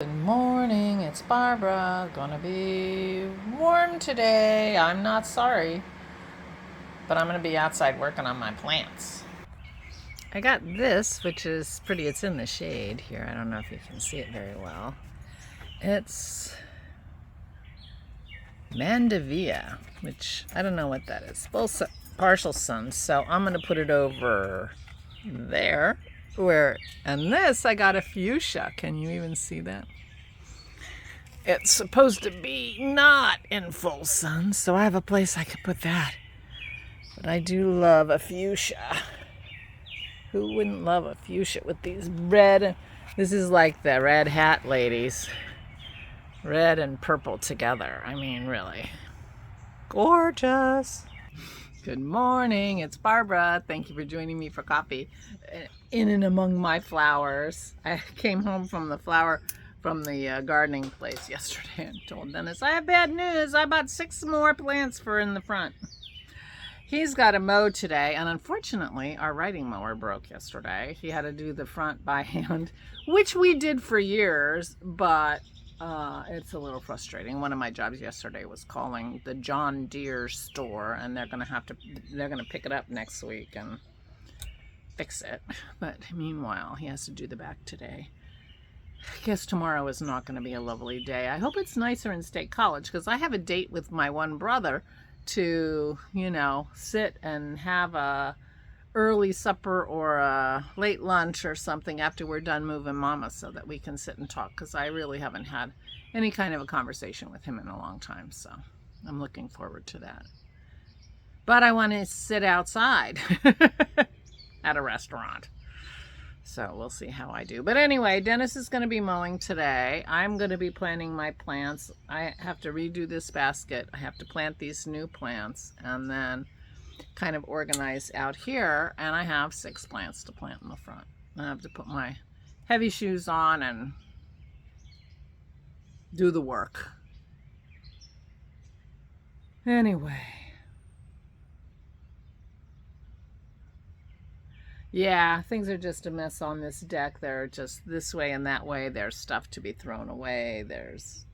Good morning, it's Barbara. Gonna be warm today. I'm not sorry, but I'm gonna be outside working on my plants. I got this, which is pretty. It's in the shade here. I don't know if you can see it very well. It's Mandevilla, which I don't know what that is. Both partial sun, so I'm gonna put it over there. And this I got a fuchsia. Can you even see that? It's supposed to be not in full sun, so I have a place I could put that. But I do love a fuchsia. Who wouldn't love a fuchsia with these red? This is like the red hat ladies. Red and purple together. I mean, really. Gorgeous. Good morning, it's Barbara. Thank you for joining me for coffee. In and among my flowers. I came home from the gardening place yesterday and told Dennis, I have bad news. I bought 6 more plants for in the front. He's got to mow today, and unfortunately, our riding mower broke yesterday. He had to do the front by hand, which we did for years, but it's a little frustrating. One of my jobs yesterday was calling the John Deere store, and they're gonna pick it up next week and fix it. But meanwhile, he has to do the back today. I guess tomorrow is not going to be a lovely day. I hope it's nicer in State College, because I have a date with my one brother to, sit and have a early supper or a late lunch or something after we're done moving Mama, so that we can sit and talk, because I really haven't had any kind of a conversation with him in a long time, so I'm looking forward to that. But I want to sit outside at a restaurant. So we'll see how I do. But anyway, Dennis is going to be mowing today. I'm going to be planting my plants. I have to redo this basket. I have to plant these new plants and then kind of organize out here. And I have 6 plants to plant in the front. I have to put my heavy shoes on and do the work. Anyway. Yeah, things are just a mess on this deck. They're just this way and that way. There's stuff to be thrown away. There's,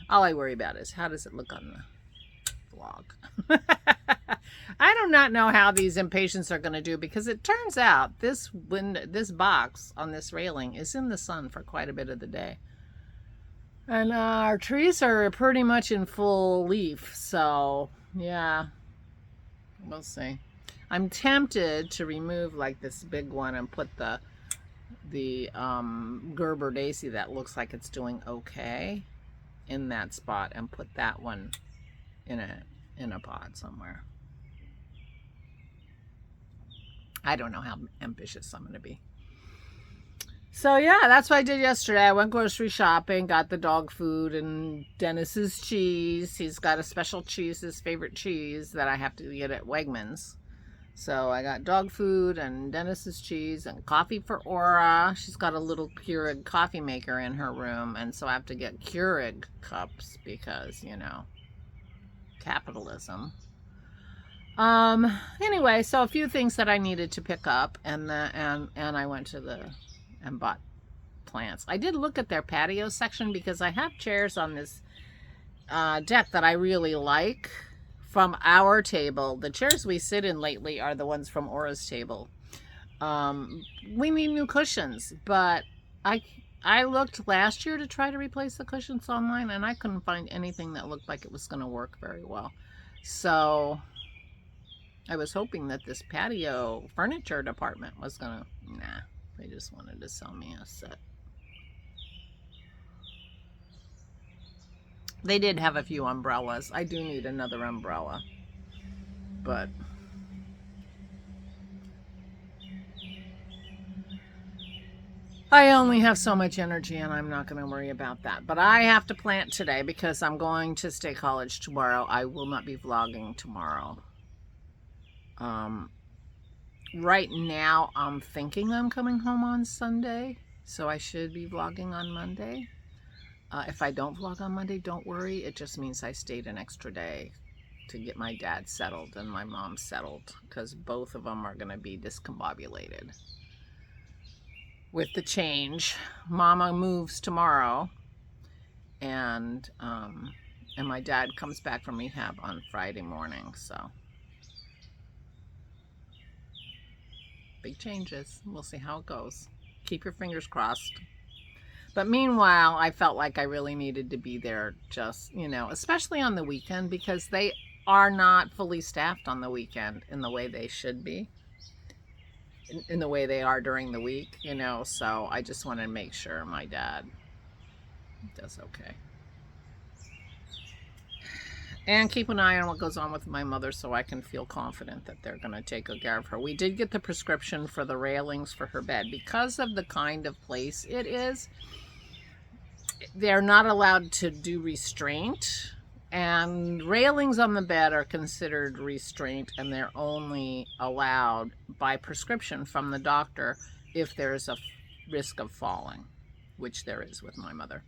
All I worry about is how does it look on the vlog. I do not know how these impatiens are going to do, because it turns out this box on this railing is in the sun for quite a bit of the day. And our trees are pretty much in full leaf, so yeah. We'll see. I'm tempted to remove like this big one and put the Gerber Daisy that looks like it's doing okay in that spot, and put that one in a pot somewhere. I don't know how ambitious I'm going to be. So yeah, that's what I did yesterday. I went grocery shopping, got the dog food and Dennis's cheese. He's got a special cheese, his favorite cheese, that I have to get at Wegmans. So I got dog food and Dennis's cheese and coffee for Aura. She's got a little Keurig coffee maker in her room, and so I have to get Keurig cups because, capitalism. Anyway, so a few things that I needed to pick up, and I went and bought plants. I did look at their patio section, because I have chairs on this deck that I really like from our table. The chairs we sit in lately are the ones from Aura's table. We need new cushions, but I looked last year to try to replace the cushions online, and I couldn't find anything that looked like it was going to work very well. So I was hoping that this patio furniture department was going to, nah. They just wanted to sell me a set. They did have a few umbrellas. I do need another umbrella. But I only have so much energy, and I'm not going to worry about that. But I have to plant today because I'm going to State College tomorrow. I will not be vlogging tomorrow. Right now, I'm thinking I'm coming home on Sunday, so I should be vlogging on Monday. If I don't vlog on Monday, don't worry. It just means I stayed an extra day to get my dad settled and my mom settled, because both of them are going to be discombobulated. with the change. Mama moves tomorrow, and my dad comes back from rehab on Friday morning, so big changes. We'll see how it goes. Keep your fingers crossed. But meanwhile, I felt like I really needed to be there, just, you know, especially on the weekend, because they are not fully staffed on the weekend in the way they should be, in the way they are during the week, you know. So I just wanted to make sure my dad does okay. And keep an eye on what goes on with my mother, so I can feel confident that they're going to take good care of her. We did get the prescription for the railings for her bed. Because of the kind of place it is, they're not allowed to do restraint. And railings on the bed are considered restraint, and they're only allowed by prescription from the doctor if there's a risk of falling, which there is with my mother.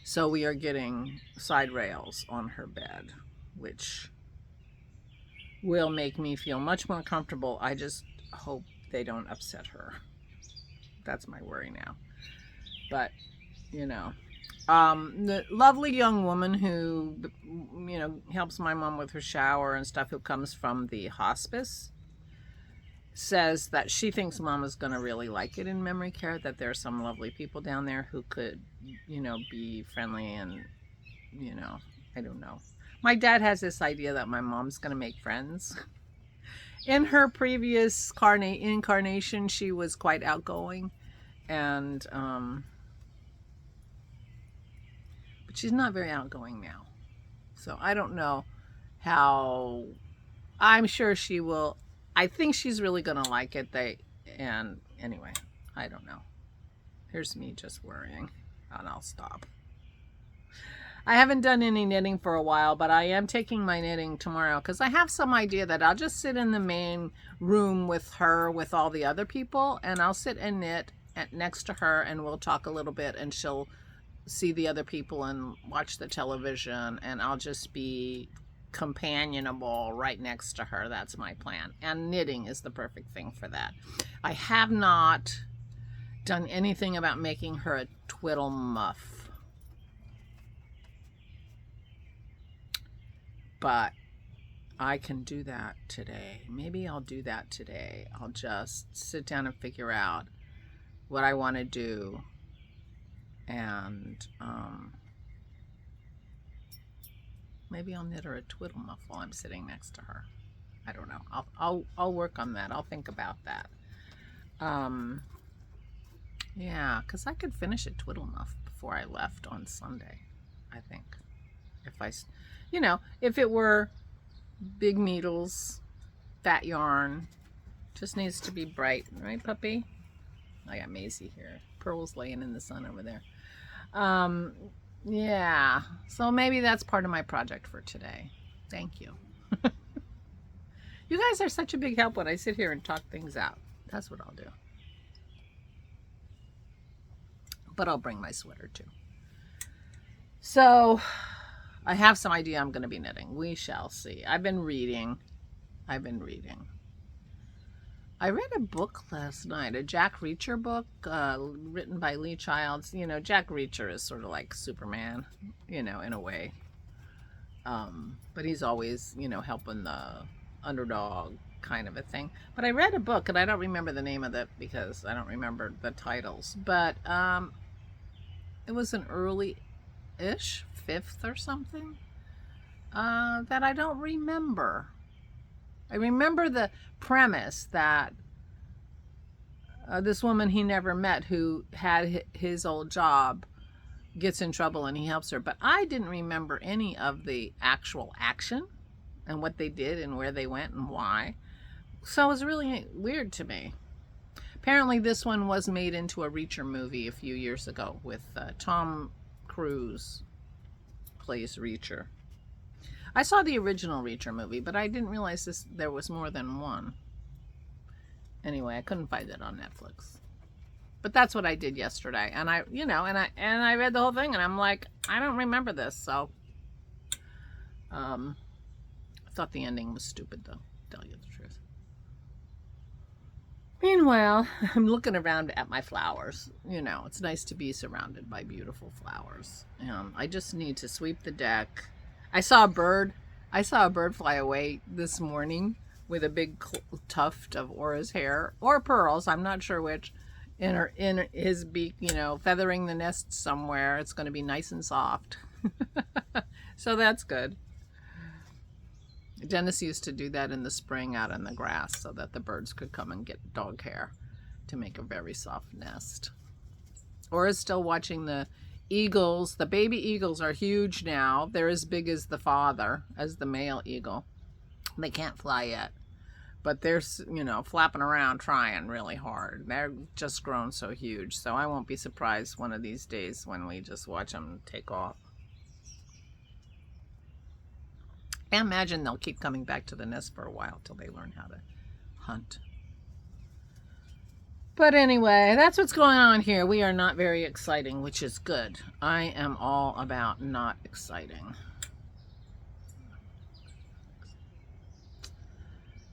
So we are getting side rails on her bed, which will make me feel much more comfortable. I just hope they don't upset her. That's my worry now. But, you know, the lovely young woman who, you know, helps my mom with her shower and stuff, who comes from the hospice, says that she thinks Mama's going to really like it in memory care, that there are some lovely people down there who could, you know, be friendly and, you know, I don't know. My dad has this idea that my mom's going to make friends. In her previous incarnation, she was quite outgoing, and but she's not very outgoing now. So I don't know how. I'm sure she will. I think she's really going to like it. And anyway, I don't know. Here's me just worrying, and I'll stop. I haven't done any knitting for a while, but I am taking my knitting tomorrow because I have some idea that I'll just sit in the main room with her, with all the other people, and I'll sit and knit next to her, and we'll talk a little bit, and she'll see the other people and watch the television, and I'll just be companionable right next to her. That's my plan, and knitting is the perfect thing for that. I have not done anything about making her a twiddle muff, but I can do that today. Maybe I'll do that today. I'll just sit down and figure out what I want to do, and maybe I'll knit her a twiddle muff while I'm sitting next to her. I don't know. I'll work on that. I'll think about that. Yeah, because I could finish a twiddle muff before I left on Sunday, I think. If I, you know, if it were big needles, fat yarn, just needs to be bright, right, puppy? I got Maisie here. Pearl's laying in the sun over there. Yeah, so maybe that's part of my project for today. Thank you. You guys are such a big help when I sit here and talk things out. That's what I'll do. But I'll bring my sweater too. So I have some idea I'm going to be knitting. We shall see. I've been reading. I read a book last night, a Jack Reacher book, written by Lee Childs. You know, Jack Reacher is sort of like Superman, you know, in a way. But he's always, you know, helping the underdog kind of a thing. But I read a book, and I don't remember the name of it because I don't remember the titles. But it was an early-ish, 5th or something, that I don't remember. I remember the premise that this woman he never met, who had his old job, gets in trouble and he helps her. But I didn't remember any of the actual action and what they did and where they went and why. So it was really weird to me. Apparently this one was made into a Reacher movie a few years ago with Tom Cruise plays Reacher. I saw the original Reacher movie, but I didn't realize there was more than one. Anyway, I couldn't find it on Netflix. But that's what I did yesterday, and I read the whole thing, and I'm like, I don't remember this. So, I thought the ending was stupid, though. To tell you the truth. Meanwhile, I'm looking around at my flowers. You know, it's nice to be surrounded by beautiful flowers. I just need to sweep the deck. I saw a bird. I saw a bird fly away this morning with a big tuft of Aura's hair, or pearls, I'm not sure which, in his beak, you know, feathering the nest somewhere. It's going to be nice and soft. So that's good. Dennis used to do that in the spring out in the grass so that the birds could come and get dog hair to make a very soft nest. Aura's still watching the eagles. The baby eagles are huge now. They're as big as the father, as the male eagle. They can't fly yet, but they're, you know, flapping around trying really hard. They're just grown so huge, so I won't be surprised one of these days when we just watch them take off. I imagine they'll keep coming back to the nest for a while till they learn how to hunt. But anyway, that's what's going on here. We are not very exciting, which is good. I am all about not exciting.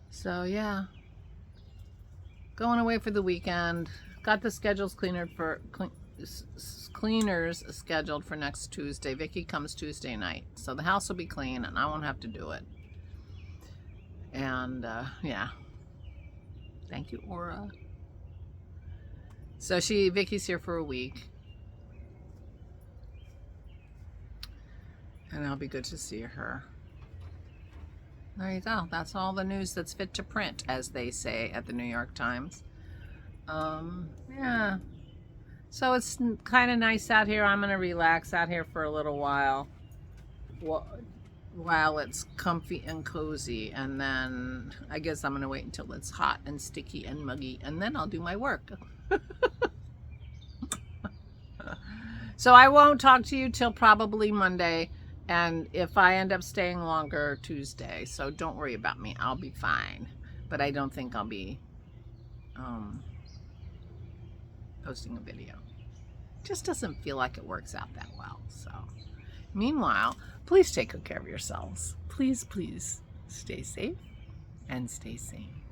So yeah, going away for the weekend. Got the schedules cleaners scheduled for next Tuesday. Vicky comes Tuesday night, so the house will be clean and I won't have to do it. And yeah, thank you, Aura. So Vicky's here for a week, and it'll be good to see her. There you go. That's all the news that's fit to print, as they say at the New York Times. Yeah. So it's kind of nice out here. I'm going to relax out here for a little while it's comfy and cozy. And then I guess I'm going to wait until it's hot and sticky and muggy, and then I'll do my work. So I won't talk to you till probably Monday. And if I end up staying longer, Tuesday. So don't worry about me. I'll be fine. But I don't think I'll be posting a video. Just doesn't feel like it works out that well. So meanwhile, please take good care of yourselves. Please, please stay safe and stay sane.